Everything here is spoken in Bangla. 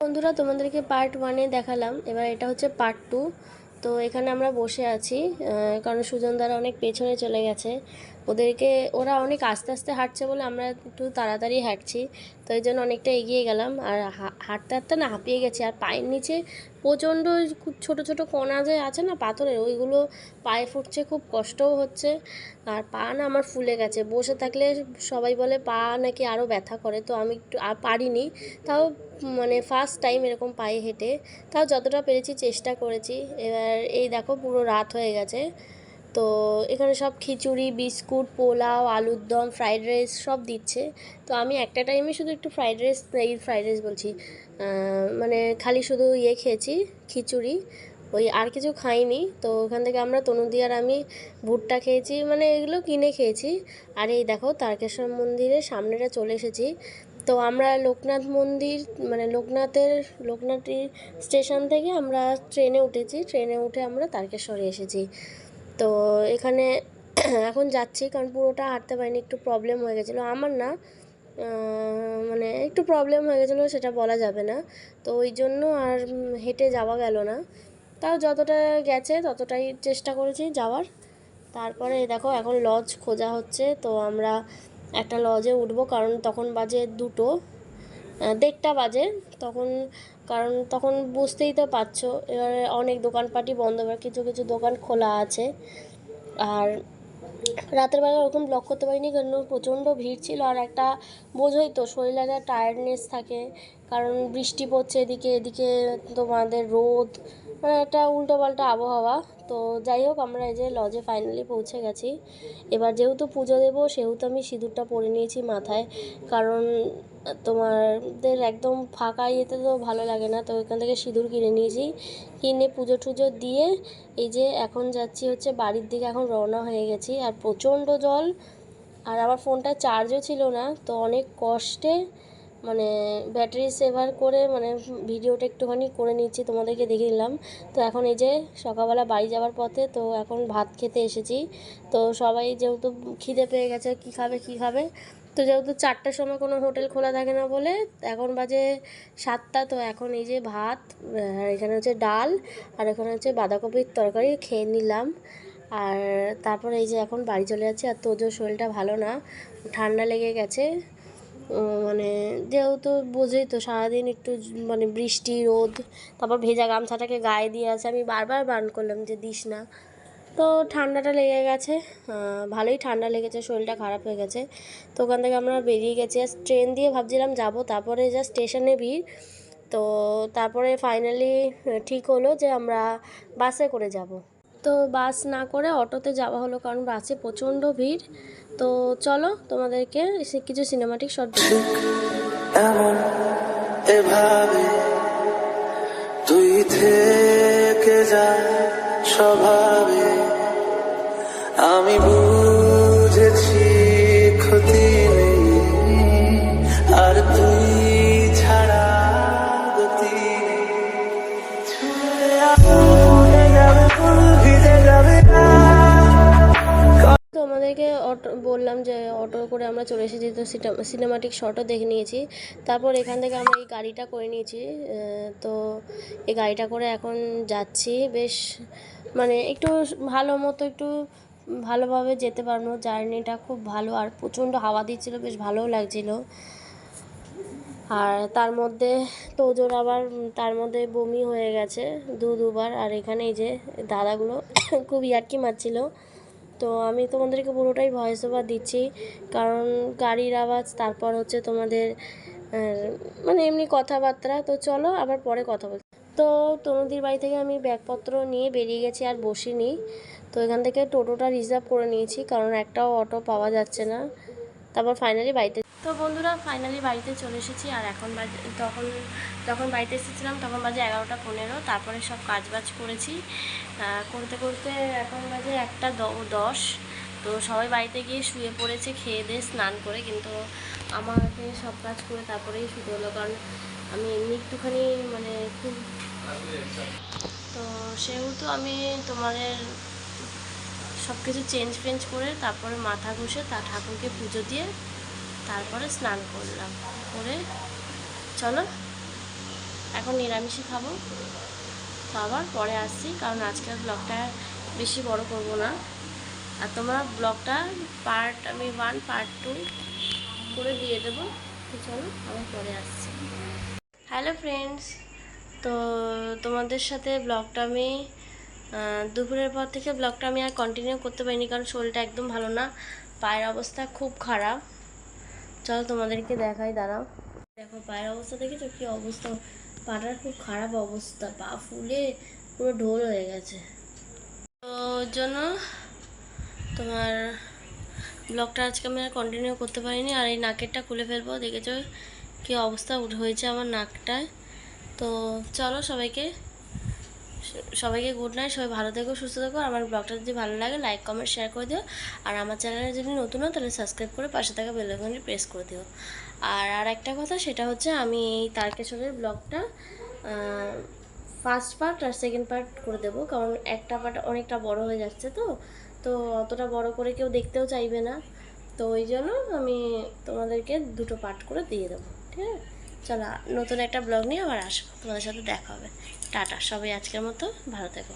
বন্ধুরা তোমাদেরকে পার্ট 1 দেখালাম, এবার এটা হচ্ছে পার্ট 2। তো এখানে আমরা বসে আছি কারণ সুজন দ্বারা অনেক পেছনে চলে গেছে। ওরা অনেক আস্তে আস্তে হাঁটছে বলে আমরা একটু তাড়াতাড়ি হাঁটছি, তো এই জন্য অনেকটা এগিয়ে গেলাম। আর হাঁটতে হাঁটতে না হাঁপিয়ে গেছি। আর পায়ের নিচে প্রচণ্ড খুব ছোটো ছোটো কণা যে আছে না পাথরের, ওইগুলো পায়ে ফুটছে, খুব কষ্টও হচ্ছে। আর পা না আমার ফুলে গেছে। বসে থাকলে সবাই বলে পা নাকি আরও ব্যথা করে, তো আমি একটু আর পারিনি। তাও মানে ফার্স্ট টাইম এরকম পায়ে হেঁটে, তাও যতটা পেরেছি চেষ্টা করেছি। এবার এই দেখো পুরো রাত হয়ে গেছে। তো এখানে সব খিচুড়ি, বিস্কুট, পোলাও, আলুর দম, ফ্রাইড রাইস সব দিচ্ছে। তো আমি একটা টাইমে শুধু একটু ফ্রাইড রাইস বলছি, মানে খালি শুধু খেয়েছি, খিচুড়ি, ওই আর কিছু খাইনি। তো ওখান থেকে আমরা তনুদি আর আমি ভুট্টা খেয়েছি, মানে এগুলো কিনে খেয়েছি। আর এই দেখো তারকেশ্বর মন্দিরের সামনেটা চলে এসেছি। তো আমরা লোকনাথ মন্দির মানে লোকনাথ স্টেশন থেকে আমরা ট্রেনে উঠেছি, ট্রেনে উঠে আমরা তারকেশ্বরে এসেছি। তো এখানে এখন যাচ্ছি, কারণ পুরোটা হাঁটতে পারিনি, একটু প্রবলেম হয়ে গেছিলো আমার, না মানে একটু প্রবলেম হয়ে গেছিলো, সেটা বলা যাবে না। তো ওই জন্য আর হেঁটে যাওয়া গেল না। তাও যতটা গেছে ততটাই চেষ্টা করেছি যাওয়ার। তারপরে দেখো এখন লজ খোঁজা হচ্ছে। তো আমরা একটা লজে উঠবো, কারণ তখন বাজে 2টো, 1:30টা বাজে তখন। কারণ তখন বুঝতেই তো পারছো, এবারে অনেক দোকানপাটই বন্ধ, কিছু কিছু দোকান খোলা আছে। আর রাতের বেলা ওরকম ব্লক করতে পারিনি, কারণ প্রচণ্ড ভিড় ছিল। আর একটা বোঝোই তো, শরীরে একটা টায়ার্ডনেস থাকে, কারণ বৃষ্টি পড়ছে এদিকে, এদিকে তোমাদের রোদ, মানে একটা উল্টোপাল্টা আবহাওয়া। তো যাই হোক, আমরা এই যে লজে ফাইনালি পৌঁছে গেছি। এবার যেহেতু পুজো দেবো, সেহেতু আমি সিঁদুরটা পরে নিয়েছি মাথায়, কারণ তোমাদের একদম ফাঁকা ইয়েতে তো ভালো লাগে না। তো এখান থেকে সিঁদুর কিনে নিয়েছি, কিনে পুজো টুজো দিয়ে এই যে এখন যাচ্ছি হচ্ছে বাড়ির দিকে। এখন রওনা হয়ে গেছি। আর প্রচণ্ড জল, আর আমার ফোনটা চার্জও ছিল না, তো অনেক কষ্টে মানে ব্যাটারি সেভার করে মানে ভিডিওটা একটুখানি করে নিচ্ছি, তোমাদেরকে দেখে নিলাম। তো এখন এই যে সকালবেলা বাড়ি যাওয়ার পথে, তো এখন ভাত খেতে এসেছি। তো সবাই যেহেতু খিদে পেয়ে গেছে, কী খাবে, তো যেহেতু 4টার সময় কোনো হোটেল খোলা থাকে না বলে এখন বাজে 7টা। তো এখন এই যে ভাত, আর এখানে হচ্ছে ডাল, আর এখানে হচ্ছে বাঁধাকপির তরকারি খেয়ে নিলাম। আর তারপর এই যে এখন বাড়ি চলে যাচ্ছি। আর তোজোর শরীরটা ভালো না, ঠান্ডা লেগে গেছে। মানে যেহেতু বোঝোই তো, সারাদিন একটু মানে বৃষ্টি রোদ, তারপর ভেজা গামছাটাকে গায়ে দিয়ে আছে, আমি বারবার বারণ করলাম যে দিস না। তো ঠান্ডাটা লেগে গেছে, ভালোই ঠান্ডা লেগেছে, শরীরটা খারাপ হয়ে গেছে। তো ওখান থেকে আমরা বেরিয়ে গেছি। আর ট্রেন দিয়ে ভাবছিলাম যাব, তারপরে যা স্টেশনে ভিড়, তো তারপরে ফাইনালি ঠিক হলো যে আমরা বাসে করে যাব। তো বাস না করে অটোতে যাওয়া হলো, কারণ বাসে প্রচণ্ড ভিড়। তো চলো তোমাদেরকে কিছু সিনেমাটিক শট দেখি। এমন এভাবে তুই থেকে যা স্বভাবে, আমি বুঝেছি ক্ষতি নেই, আর তুই ছাড়া গতি তোমাদেরকে বললাম যে অটো করে আমরা চলে এসেছি। তো সিনেমাটিক শটও দেখে নিয়েছি। তারপর এখান থেকে আমরা এই গাড়িটা করে নিয়েছি। তো এই গাড়িটা করে এখন যাচ্ছি, বেশ মানে একটু ভালো মতো, একটু ভালোভাবে যেতে পারবো। জার্নিটা খুব ভালো, আর প্রচণ্ড হাওয়া দিচ্ছিলো, বেশ ভালোও লাগছিলো। আর তার মধ্যে তোজোর আবার তার মধ্যে বমি হয়ে গেছে দুবার। আর এখানে এই যে দাদাগুলো খুব ইয়ার্কি মারছিল। তো আমি তোমাদেরকে পুরোটাই ভয়েস ওভার দিচ্ছি, কারণ গাড়ির আওয়াজ, তারপর হচ্ছে তোমাদের মানে এমনি কথাবার্তা। তো চলো আবার পরে কথা বলছি। তো তনুদির বাড়ি থেকে আমি ব্যাগপত্র নিয়ে বেরিয়ে গেছি, আর বসিনি। তো এখান থেকে টোটোটা রিজার্ভ করে নিয়েছি, কারণ একটাও অটো পাওয়া যাচ্ছে না। তারপর ফাইনালি বাড়িতে, তো বন্ধুরা ফাইনালি বাড়িতে চলে এসেছি। আর এখন বাজে, যখন বাড়িতে এসেছিলাম তখন বাজে 11টা 15। তারপরে সব কাজবাজ করেছি, করতে করতে এখন বাজে 1টা 10। তো সবাই বাড়িতে গিয়ে শুয়ে পড়েছে খেয়ে দিয়ে স্নান করে, কিন্তু আমাকে সব কাজ করে তারপরেই শুতে হলো, কারণ আমি এমনি একটুখানি মানে খুব, তো সেহেতু আমি তোমাদের সব কিছু চেঞ্জ করে তারপরে মাথা ঘষে ঠাকুরকে পুজো দিয়ে তারপরে স্নান করলাম। করে চলো এখন নিরামিষই খাবো, তো আবার পরে আসছি, কারণ আজকের ব্লগটা বেশি বড় করব না। আর তোমরা ব্লগটা পার্ট আমি 1 পার্ট 2 করে দিয়ে দেবো। তো চলো আবার পরে আসছি। হ্যালো ফ্রেন্ডস, তো তোমাদের সাথে ব্লগটা আমি দুপুরের পর থেকে ব্লগটা আমি আর কন্টিনিউ করতে পারিনি, কারণ শরীরটা একদম ভালো না, পায়ের অবস্থা খুব খারাপ। চলো তোমাদেরকে দেখাই, দাঁড়াও। দেখো পায়ের অবস্থা দেখেছো কি অবস্থা, পাটার খুব খারাপ অবস্থা, পা ফুলে পুরো ঢোল হয়ে গেছে। তো ওর জন্য তোমার ব্লগটা আজকে আমি আর কন্টিনিউ করতে পারিনি। আর এই নাকেরটা খুলে ফেলবো, দেখেছো কি অবস্থা হয়েছে আমার নাকটায়। তো চলো সবাইকে গুড নাইট, সবাই ভালো থেকো, সুস্থ থেকো। আমার ব্লগটা যদি ভালো লাগে লাইক কমেন্ট শেয়ার করে দিও। আর আমার চ্যানেলে যদি নতুন হও তাহলে সাবস্ক্রাইব করে পাশে থাকা বেল আইকনটি প্রেস করে দিও। আর একটা কথা, সেটা হচ্ছে আমি এই তারকেশ্বরের ব্লগটা ফার্স্ট পার্ট আর সেকেন্ড পার্ট করে দেবো, কারণ একটা পার্ট অনেকটা বড় হয়ে যাচ্ছে। তো অতটা বড় করে কেউ দেখতেও চাইবে না, তো ওই জন্য আমি তোমাদেরকে 2টো পার্ট করে দিয়ে দেবো, ঠিক আছে? চলো নতুন একটা ব্লগ নিয়ে আবার আসবো, তোমাদের সাথে দেখা হবে। টাটা, সবাই আজকের মতো ভালো থেকো।